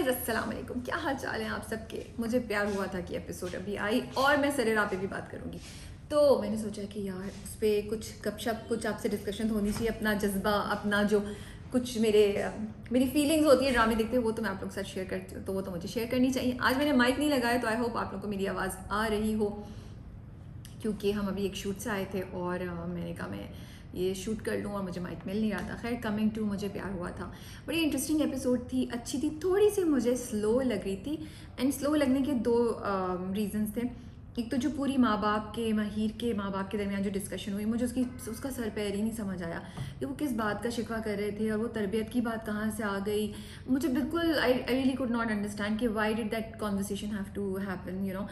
Guys अस्सलाम वालेकुम, क्या हाल चाल है आप सबके। मुझे प्यार हुआ था कि एपिसोड अभी आई और मैं सरेरा पे भी बात करूंगी, तो मैंने सोचा कि यार उस पर कुछ गपशप, कुछ आपसे डिस्कशन होनी चाहिए। अपना जज्बा, अपना जो कुछ मेरी फीलिंग्स होती है ड्रामे देखते हुए, वो तो मैं आप लोग के साथ शेयर करती हूँ, तो वो तो मुझे शेयर करनी चाहिए। आज मैंने माइक नहीं लगाया, तो आई होप आप लोग को मेरी आवाज़ आ रही हो, क्योंकि हम अभी एक शूट से आए थे और मैंने कहा मैं ये शूट कर लूँ और मुझे माइक मिल नहीं रहा था। खैर, कमिंग टू मुझे प्यार हुआ था, बड़ी इंटरेस्टिंग एपिसोड थी, अच्छी थी। थोड़ी सी मुझे स्लो लग रही थी, एंड स्लो लगने के दो रीजंस थे। एक तो जो पूरी माँ बाप के, माहिर के माँ बाप के दरमियान जो डिस्कशन हुई, मुझे उसका सर पैर ही नहीं समझ आया कि वो किस बात का शिकवा कर रहे थे और वो तरबियत की बात कहाँ से आ गई। मुझे बिल्कुल I really could not understand कि why did that conversation have to happen, you know.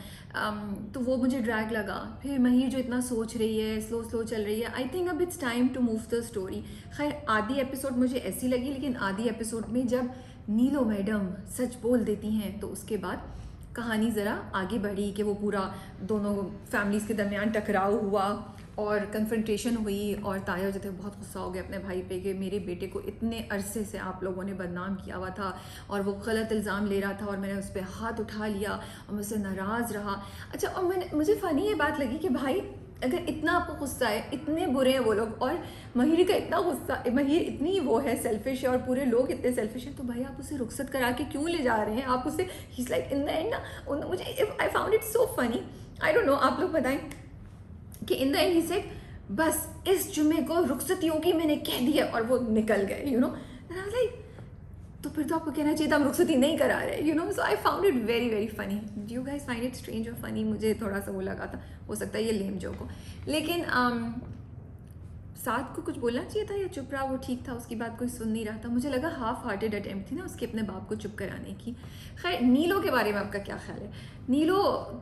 तो वो मुझे ड्रैग लगा। फिर महिर जो इतना सोच रही है, स्लो स्लो चल रही है, आई थिंक अब it's time to move the story. खैर, आधी एपिसोड मुझे ऐसी लगी, लेकिन आधी एपिसोड में जब नीलो मैडम सच बोल देती हैं, तो उसके बाद कहानी ज़रा आगे बढ़ी कि वो पूरा दोनों फैमिलीज़ के दरमियान टकराव हुआ और कन्फ्रंटेशन हुई, और ताया जो थे बहुत गुस्सा हो गए अपने भाई पे कि मेरे बेटे को इतने अरसे से आप लोगों ने बदनाम किया हुआ था और वो गलत इल्ज़ाम ले रहा था और मैंने उस पर हाथ उठा लिया और मुझसे नाराज़ रहा। अच्छा, और मुझे फ़नी ये बात लगी कि भाई अगर इतना आपको गुस्सा है, इतने बुरे हैं वो लोग, और महिर का इतना गुस्सा, महिर इतनी वो है सेल्फिश है और पूरे लोग इतने सेल्फिश हैं, तो भाई आप उसे रुखसत करा के क्यों ले जा रहे हैं? आप उसे he is like in the end ना, मुझे I found it so funny. I don't know, आप लोग बताएं कि in the and he said बस इस जुम्मे को रुखसती होगी, मैंने कह दिया, और वो निकल गए, you know. And I was like, तो फिर तो आपको कहना चाहिए था हम रुखसती नहीं करा रहे, you know. So I found it very very funny. Do you guys find it strange और फनी? मुझे थोड़ा सा वो लगा था, हो सकता है ये लेम जोक हो, लेकिन साथ को कुछ बोलना चाहिए था या चुप रहा, वो ठीक था। उसकी बात कोई सुन नहीं रहा था। मुझे लगा हाफ हार्टेड अटेम्प्ट थी ना उसके अपने बाप को चुप कराने की। खैर, नीलो के बारे में आपका क्या ख्याल है? नीलो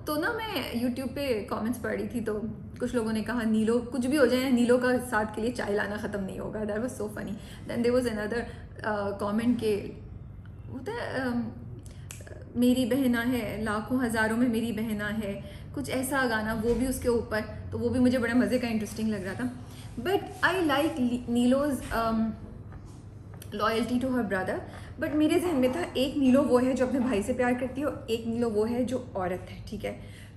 तो ना, मैं यूट्यूब पे कमेंट्स पढ़ रही थी, तो कुछ लोगों ने कहा नीलो कुछ भी हो जाए, नीलो का साथ के लिए चाय लाना ख़त्म नहीं होगा। That was so funny. Then there was another comment के होता है मेरी बहना है लाखों हज़ारों में मेरी बहना है, कुछ ऐसा गाना, वो भी उसके ऊपर, तो वो भी मुझे बड़ा मज़े का इंटरेस्टिंग लग रहा था। But I like Nilo's loyalty to her brother. But मेरे जहन में था, एक नीलो वो है जो अपने भाई से प्यार करती है और एक नीलो वो है जो औरत है, ठीक है।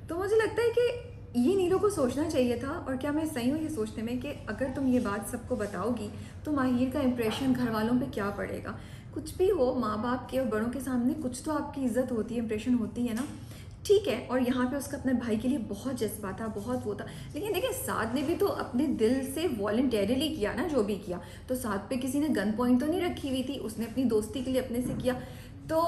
तो मुझे लगता है कि ये नीलो को सोचना चाहिए था, और क्या मैं सही हूँ ये सोचने में कि अगर तुम ये बात सबको बताओगी तो माहिर का इंप्रेशन घर वालों पे क्या पड़ेगा? कुछ भी हो, माँ बाप के और बड़ों के सामने कुछ तो आपकी इज्जत होती है, इंप्रेशन होती है ना, ठीक है। और यहाँ पे उसका अपने भाई के लिए बहुत जज्बा था, बहुत वो था, लेकिन देखिए साद ने भी तो अपने दिल से वॉलंटरीली किया ना जो भी किया। तो साद पे किसी ने गन पॉइंट तो नहीं रखी हुई थी, उसने अपनी दोस्ती के लिए अपने से किया। तो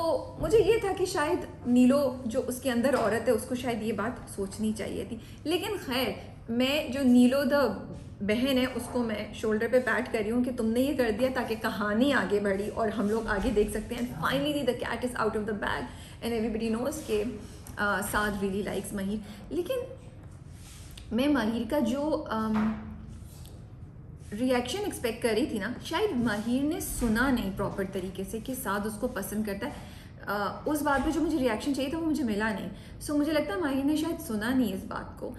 मुझे ये था कि शायद नीलो जो उसके अंदर औरत है, उसको शायद ये बात सोचनी चाहिए थी। लेकिन खैर, मैं जो नीलो द बहन है उसको मैं शोल्डर पे पैट कर रही हूँ कि तुमने ये कर दिया ताकि कहानी आगे बढ़ी और हम लोग आगे देख सकते हैं। Finally the cat is out of the bag and everybody knows के साद रियली लाइक्स महिर। लेकिन मैं महिर का जो रिएक्शन एक्सपेक्ट कर रही थी ना, शायद महिर ने सुना नहीं प्रॉपर तरीके से कि साद उसको पसंद करता है। उस बात पे जो मुझे रिएक्शन चाहिए था वो मुझे मिला नहीं। सो मुझे लगता है महिर ने शायद सुना नहीं इस बात को,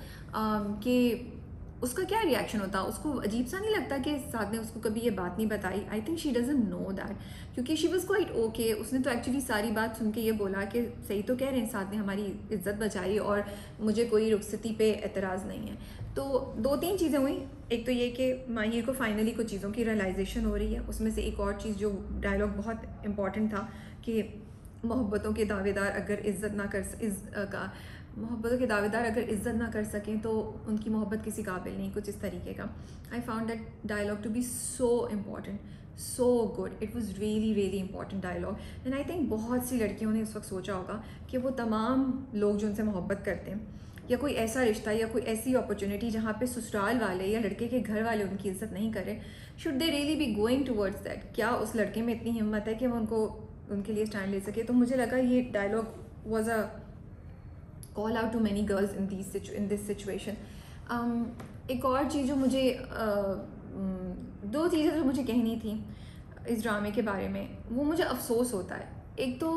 कि उसका क्या रिएक्शन होता। उसको अजीब सा नहीं लगता कि साद ने उसको कभी ये बात नहीं बताई? I think she doesn't know that, क्योंकि शी वॉज क्वाइट ओके। उसने तो एक्चुअली सारी बात सुन के ये बोला कि सही तो कह रहे हैं, साद ने हमारी इज्जत बचाई और मुझे कोई रुखसती पे एतराज़ नहीं है। तो दो तीन चीज़ें हुई। एक तो ये कि माहिर को फाइनली कुछ चीज़ों की रियलाइजेशन हो रही है। उसमें से एक और चीज़ जो डायलॉग बहुत इंपॉर्टेंट था कि मोहब्बतों के दावेदार अगर मोहब्बतों के दावेदार अगर इज़्ज़त ना कर सकें तो उनकी मोहब्बत किसी काबिल नहीं, कुछ इस तरीके का। I found that dialogue to be so important, so good. It was really really important dialogue. And I think बहुत सी लड़कियों ने उस वक्त सोचा होगा कि वो तमाम लोग जो उनसे मोहब्बत करते हैं, या कोई ऐसा रिश्ता या कोई ऐसी अपॉर्चुनिटी जहाँ पे ससुराल वाले या लड़के के घर वाले उनकी इज्जत नहीं करें, should they really be going towards that? क्या उस लड़के में इतनी हिम्मत है कि वो उनके लिए स्टैंड ले सके? तो मुझे लगा ये dialogue was a call out to many girls in this situation. एक और चीज़ जो मुझे दो चीज़ें जो मुझे कहनी थी इस ड्रामे के बारे में, वो मुझे अफसोस होता है। एक तो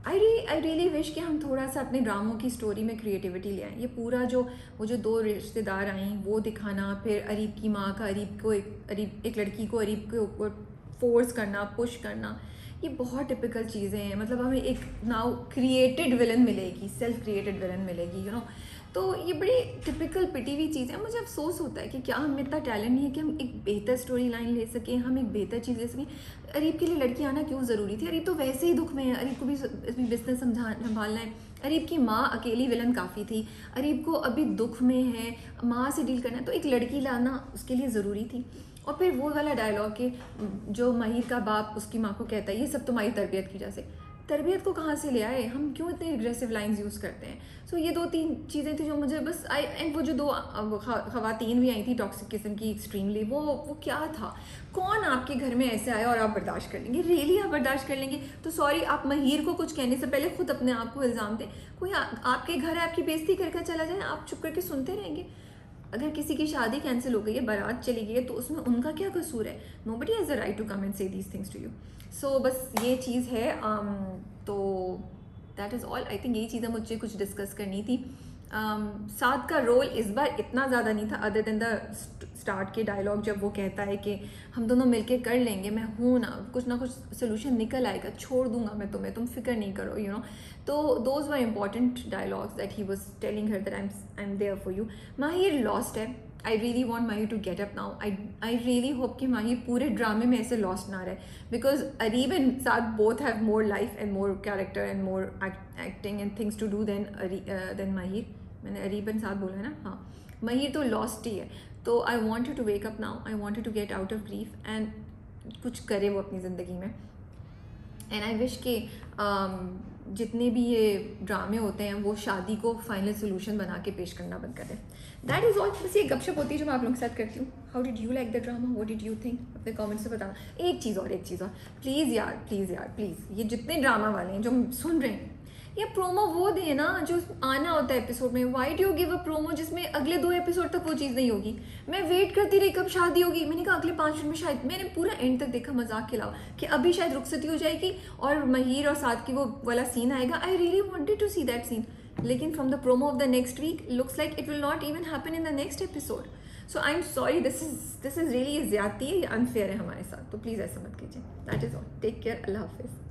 आई रियली विश कि हम थोड़ा सा अपने ड्रामों की स्टोरी में क्रिएटिविटी ले आएँ। ये पूरा वो जो दो रिश्तेदार आईं वो दिखाना, फिर अरीब की माँ का अरीब एक लड़की को अरीब के ऊपर फोर्स करना, पुश करना, ये बहुत टिपिकल चीज़ें हैं, मतलब हमें एक नाउ क्रिएटेड विलन मिलेगी, सेल्फ क्रिएटेड विलन मिलेगी, तो ये बड़ी टिपिकल पिटी हुई चीज़ है। मुझे अफसोस होता है कि क्या हम इतना टैलेंट नहीं है कि हम एक बेहतर स्टोरी लाइन ले सकें, हम एक बेहतर चीज़ ले सकें। अरीब के लिए लड़की आना क्यों ज़रूरी थी? अरीब तो वैसे ही दुख में है, अरीब को भी इसमें बिजनेस संभालना है। अरीब की माँ अकेली विलन काफ़ी थी, अरीब को अभी दुख में है, माँ से डील करना है, तो एक लड़की लाना उसके लिए ज़रूरी थी। और फिर वो वाला डायलॉग कि जो माहिर का बाप उसकी माँ को कहता है ये सब तुम्हारी तरबियत की वजह से, तरबियत को कहाँ से ले आए? हम क्यों इतने एग्रेसिव लाइंस यूज़ करते हैं? सो ये 2-3 चीज़ें थी जो मुझे बस एंड वो जो 2 खवातीन भी आई थी टॉक्सिक किस्म की एक्सट्रीमली, वो क्या था? कौन आपके घर में ऐसे आया और आप बर्दाश्त कर लेंगे? रियली आप बर्दाश्त कर लेंगे? तो सॉरी, आप महिर को कुछ कहने से पहले खुद अपने आप को इल्ज़ाम दें। कोई आपके घर है, आपकी बेइज्जती करके चला जाए, आप चुप करके सुनते रहेंगे? अगर किसी की शादी कैंसिल हो गई है, बारात चली गई है, तो उसमें उनका क्या कसूर है? Nobody has a right to come and say these things to you. So बस ये चीज़ है। तो that is all. I think यही चीज़ें मुझे कुछ डिस्कस करनी थी। साद का रोल इस बार इतना ज़्यादा नहीं था, अदर देन द स्टार्ट के डायलॉग जब वो कहता है कि हम दोनों मिलके कर लेंगे, मैं हूँ ना कुछ सोल्यूशन निकल आएगा, छोड़ दूंगा मैं तुम्हें, तुम फिक्र नहीं करो, तो those were important dialogues that he was telling her that I am there for you. Mahir lost है। I really want Mahir to get up now. I really hope कि माहिर पूरे ड्रामे में ऐसे लॉस्ट ना रहे, because Areeb and Saad both have more life and more character and more acting and things to do than Mahir. मैंने Areeb and साद बोला है ना? हाँ, माहिर तो लॉस्ट ही है। तो I want you to wake up now, I want you to get out of grief and कुछ करे वो अपनी ज़िंदगी में। एंड आई विश कि जितने भी ये ड्रामे होते हैं वो शादी को फाइनल सोल्यूशन बना के पेश करना बंद कर दें। That is all. बस ये गपशप होती है जो मैं आप लोगों के साथ करती हूँ। How did you like the drama? What did you think? अपने कमेंट्स में बताना। एक चीज़ और प्लीज़ यार, ये जितने ड्रामा वाले हैं जो सुन रहे हैं, ये प्रोमो वो दे ना जो आना होता है एपिसोड में। Why do you give a promo जिसमें अगले 2 एपिसोड तक वो चीज़ नहीं होगी? मैं वेट करती रही कब शादी होगी, मैंने कहा अगले 5 मिनट में शायद। मैंने पूरा एंड तक देखा मजाक के अलावा कि अभी शायद रुखसती हो जाएगी और महिर और साथ की वो वाला सीन आएगा। I really wanted to see that scene, लेकिन from the promo of the next week looks like it will not even happen in the next episode. So I am sorry, this is really ज़्यादती है, ये unfair है हमारे साथ, तो please ऐसा मत कीजिए। That is all. Take care, अल्लाह हाफिज़।